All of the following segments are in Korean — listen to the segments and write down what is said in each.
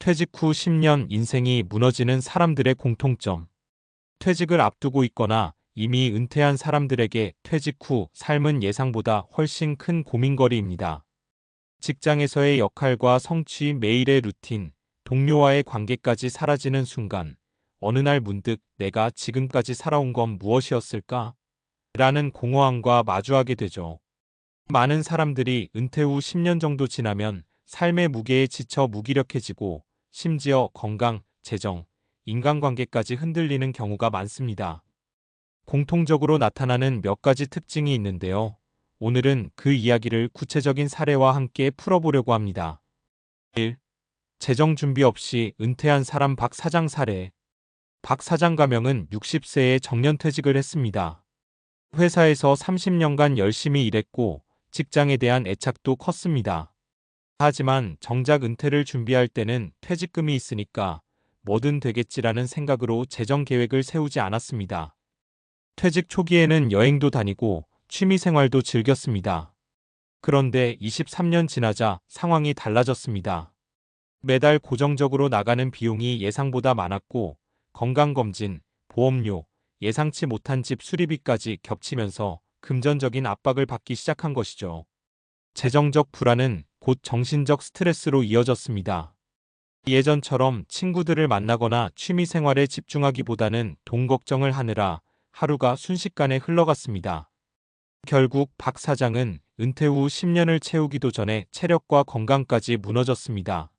퇴직 후 10년 인생이 무너지는 사람들의 공통점. 퇴직을 앞두고 있거나 이미 은퇴한 사람들에게 퇴직 후 삶은 예상보다 훨씬 큰 고민거리입니다. 직장에서의 역할과 성취, 매일의 루틴, 동료와의 관계까지 사라지는 순간, 어느 날 문득 내가 지금까지 살아온 건 무엇이었을까? 라는 공허함과 마주하게 되죠. 많은 사람들이 은퇴 후 10년 정도 지나면 삶의 무게에 지쳐 무기력해지고 심지어 건강, 재정, 인간관계까지 흔들리는 경우가 많습니다. 공통적으로 나타나는 몇 가지 특징이 있는데요. 오늘은 그 이야기를 구체적인 사례와 함께 풀어보려고 합니다. 1. 재정 준비 없이 은퇴한 사람 박 사장 사례. 박 사장 가명은 60세에 정년퇴직을 했습니다. 회사에서 30년간 열심히 일했고 직장에 대한 애착도 컸습니다. 하지만 정작 은퇴를 준비할 때는 퇴직금이 있으니까 뭐든 되겠지라는 생각으로 재정 계획을 세우지 않았습니다. 퇴직 초기에는 여행도 다니고 취미생활도 즐겼습니다. 그런데 23년 지나자 상황이 달라졌습니다. 매달 고정적으로 나가는 비용이 예상보다 많았고 건강검진, 보험료, 예상치 못한 집 수리비까지 겹치면서 금전적인 압박을 받기 시작한 것이죠. 재정적 불안은 곧 정신적 스트레스로 이어졌습니다. 예전처럼 친구들을 만나거나 취미생활에 집중하기보다는 돈 걱정을 하느라 하루가 순식간에 흘러갔습니다. 결국 박 사장은 은퇴 후 10년을 채우기도 전에 체력과 건강까지 무너졌습니다.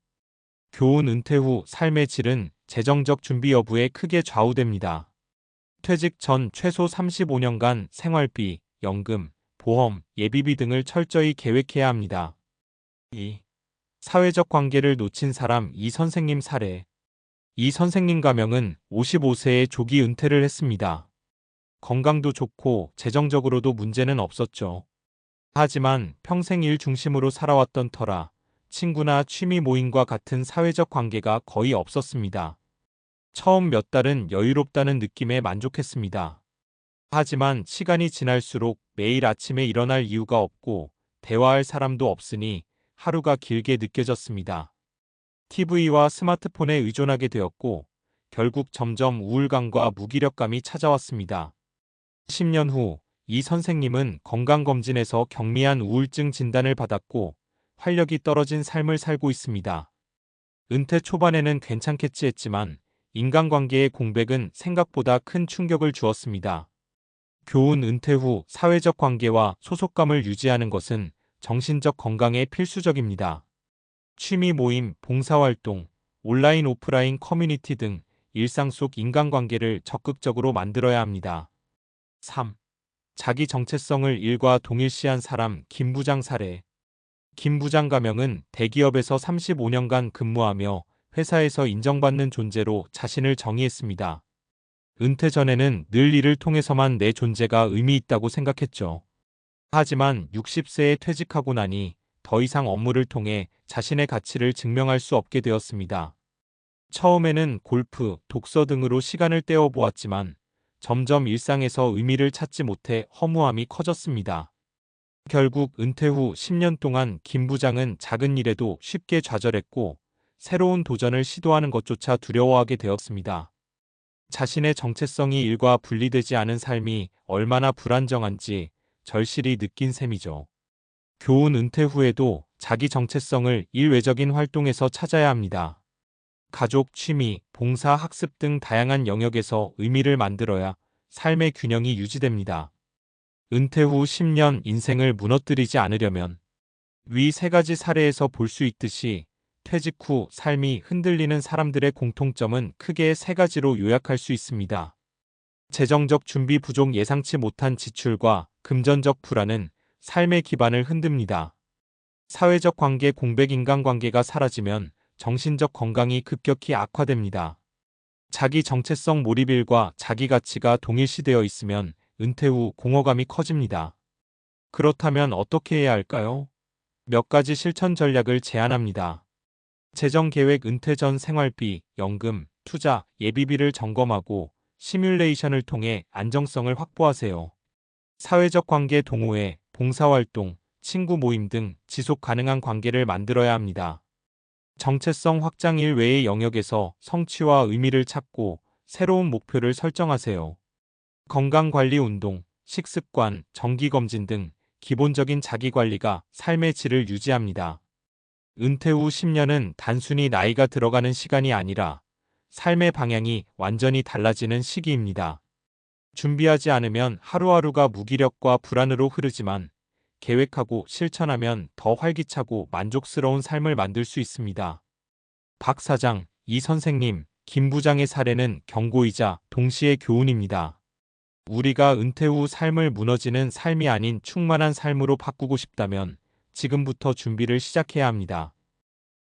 교훈: 은퇴 후 삶의 질은 재정적 준비 여부에 크게 좌우됩니다. 퇴직 전 최소 35년간 생활비, 연금, 보험, 예비비 등을 철저히 계획해야 합니다. 2. 사회적 관계를 놓친 사람 이 선생님 사례. 이 선생님 가명은 55세에 조기 은퇴를 했습니다. 건강도 좋고 재정적으로도 문제는 없었죠. 하지만 평생 일 중심으로 살아왔던 터라 친구나 취미 모임과 같은 사회적 관계가 거의 없었습니다. 처음 몇 달은 여유롭다는 느낌에 만족했습니다. 하지만 시간이 지날수록 매일 아침에 일어날 이유가 없고 대화할 사람도 없으니 하루가 길게 느껴졌습니다. TV와 스마트폰에 의존하게 되었고 결국 점점 우울감과 무기력감이 찾아왔습니다. 10년 후 이 선생님은 건강검진에서 경미한 우울증 진단을 받았고 활력이 떨어진 삶을 살고 있습니다. 은퇴 초반에는 괜찮겠지 했지만 인간관계의 공백은 생각보다 큰 충격을 주었습니다. 교훈: 은퇴 후 사회적 관계와 소속감을 유지하는 것은 정신적 건강에 필수적입니다. 취미 모임, 봉사활동, 온라인 오프라인 커뮤니티 등 일상 속 인간관계를 적극적으로 만들어야 합니다. 3. 자기 정체성을 일과 동일시한 사람 김 부장 사례. 김 부장 가명은 대기업에서 35년간 근무하며 회사에서 인정받는 존재로 자신을 정의했습니다. 은퇴 전에는 늘 일을 통해서만 내 존재가 의미 있다고 생각했죠. 하지만 60세에 퇴직하고 나니 더 이상 업무를 통해 자신의 가치를 증명할 수 없게 되었습니다. 처음에는 골프, 독서 등으로 시간을 때워보았지만 점점 일상에서 의미를 찾지 못해 허무함이 커졌습니다. 결국 은퇴 후 10년 동안 김 부장은 작은 일에도 쉽게 좌절했고 새로운 도전을 시도하는 것조차 두려워하게 되었습니다. 자신의 정체성이 일과 분리되지 않은 삶이 얼마나 불안정한지 절실히 느낀 셈이죠. 교훈: 은퇴 후에도 자기 정체성을 일외적인 활동에서 찾아야 합니다. 가족, 취미, 봉사, 학습 등 다양한 영역에서 의미를 만들어야 삶의 균형이 유지됩니다. 은퇴 후 10년 인생을 무너뜨리지 않으려면 위 세 가지 사례에서 볼 수 있듯이 퇴직 후 삶이 흔들리는 사람들의 공통점은 크게 세 가지로 요약할 수 있습니다. 재정적 준비 부족, 예상치 못한 지출과 금전적 불안은 삶의 기반을 흔듭니다. 사회적 관계 공백, 인간관계가 사라지면 정신적 건강이 급격히 악화됩니다. 자기 정체성 몰입일과 자기 가치가 동일시되어 있으면 은퇴 후 공허감이 커집니다. 그렇다면 어떻게 해야 할까요? 몇 가지 실천 전략을 제안합니다. 재정 계획: 은퇴 전 생활비, 연금, 투자, 예비비를 점검하고 시뮬레이션을 통해 안정성을 확보하세요. 사회적 관계 동호회, 봉사활동, 친구 모임 등 지속 가능한 관계를 만들어야 합니다. 정체성 확장 일외의 영역에서 성취와 의미를 찾고 새로운 목표를 설정하세요. 건강관리 운동, 식습관, 정기검진 등 기본적인 자기관리가 삶의 질을 유지합니다. 은퇴 후 10년은 단순히 나이가 들어가는 시간이 아니라 삶의 방향이 완전히 달라지는 시기입니다. 준비하지 않으면 하루하루가 무기력과 불안으로 흐르지만 계획하고 실천하면 더 활기차고 만족스러운 삶을 만들 수 있습니다. 박 사장, 이 선생님, 김 부장의 사례는 경고이자 동시에 교훈입니다. 우리가 은퇴 후 삶을 무너지는 삶이 아닌 충만한 삶으로 바꾸고 싶다면 지금부터 준비를 시작해야 합니다.